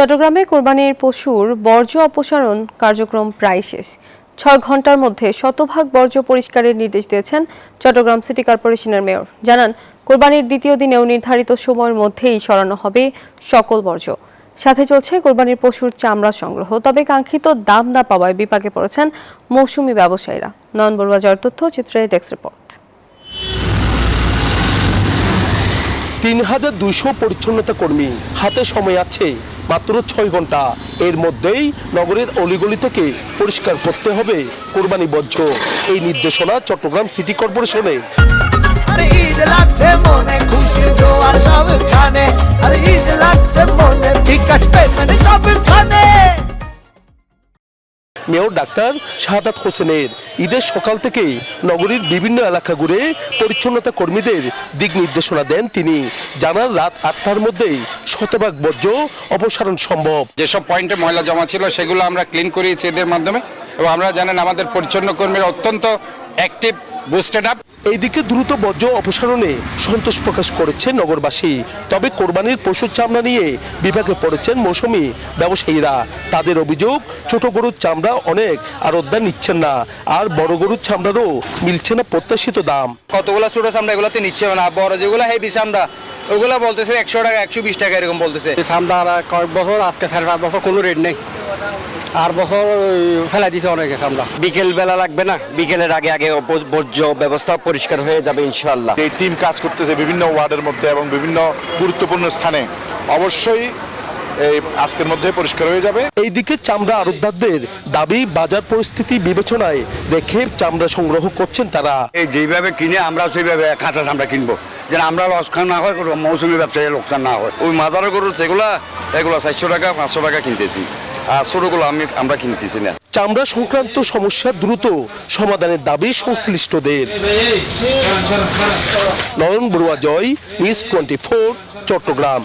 চট্টগ্রামে কোরবানির পশুর বর্জ্য অপসারণ কার্যক্রম প্রায় শেষ। ৬ ঘন্টার মধ্যে শতভাগ বর্জ্য পরিষ্কারের নির্দেশ দিয়েছেন চট্টগ্রাম সিটি কর্পোরেশনের মেয়র। জানান, কোরবানির দ্বিতীয় দিনেও নির্ধারিত সময়ের মধ্যেই সরানো হবে সকল বর্জ্য। সাথে চলছে কোরবানির পশুর চামড়া সংগ্রহ। তবে কাঙ্ক্ষিত দাম না পাওয়ায় বিপাকে পড়েছেন মৌসুমি ব্যবসায়ীরা। নয়ন বড়ুয়া জয়ের তথ্যচিত্রে ডেস্ক রিপোর্ট। ৩,২০০ পরিচ্ছন্নতা কর্মী, হাতে সময় আছে মাত্র ৬ ঘন্টা। এর মধ্যেই নগরের অলিগলি থেকে পরিষ্কার করতে হবে কোরবানি বর্জ্য। এই নির্দেশনা চট্টগ্রাম সিটি কর্পোরেশনের। মেয়র ডাক্তার শাহাদাত হোসেনের ঈদের সকাল থেকে নগরীর বিভিন্ন এলাকা ঘুরে পরিচ্ছন্নতা কর্মীদের দিক নির্দেশনা দেন তিনি। জানান, রাত ৮টার মধ্যেই শতভাগ বর্জ্য অপসারণ সম্ভব। যেসব পয়েন্টে ময়লা জমা ছিল সেগুলো আমরা ক্লিন করিয়েছি এদের মাধ্যমে, এবং আমরা জানেন আমাদের পরিচ্ছন্ন কর্মীরা অত্যন্ত অ্যাক্টিভ, বুস্টেড আপ। এইদিকে দ্রুত বর্জ্য অপসারণে সন্তোষ প্রকাশ করেছে নগরবাসী। তবে কোরবানির পশুর চামড়া নিয়ে বিভাগে পড়েছেন মৌসুমি ব্যবসায়ীরা। তাদের অভিযোগ, ছোট গরুর চামড়া অনেক আড়তদার নিচ্ছেন না, আর বড় গরুর চামড়ারও মিলছে না প্রত্যাশিত দাম। কতগুলো ছোট চামড়া এগুলোতে নিচ্ছে না, বড় যেগুলো হেভি চামড়া ওগুলো বলতেছে ১০০ টাকা, ১২০ টাকা এরকম বলতেছে। চামড়া কয়েক বছর, আজকে 4.5 বছর কোনো রেট নেই, আর বছর ফেলা দিছে অনেকে চামড়া। বিকেল বেলা লাগবে না, বিকেলের আগে আগে বর্জ্য ব্যবস্থা পরিষ্কার হয়ে যাবে ইনশাআল্লাহ। এই টিম কাজ করতেছে বিভিন্ন ওয়ার্ডের মধ্যে এবং বিভিন্ন গুরুত্বপূর্ণ স্থানে। অবশ্যই এই আজকের মধ্যে পরিষ্কার হয়ে যাবে। এইদিকে চামড়া আড়তদারদের দাবি, বাজার পরিস্থিতি বিবেচনায় রেখে চামড়া সংগ্রহ করছেন তারা। এই যেভাবে কিনে আমরা সেইভাবে কাঁচা চামড়া কিনবো, যেন আমরা লোকসান না হয়, মৌসুমি ব্যবসায়ী লোকসান না হয়। ওই মাজার গরুর যেগুলো এগুলো 400 টাকা 500 টাকা কিনতেছি, আর ছোটগুলো আমরা কিনতেছি না। চামড়া সংক্রান্ত সমস্যা দ্রুত সমাধানের দাবি সংশ্লিষ্টদের। নয়ন বড়ুয়া জয়, নিউজ 24, চট্টগ্রাম।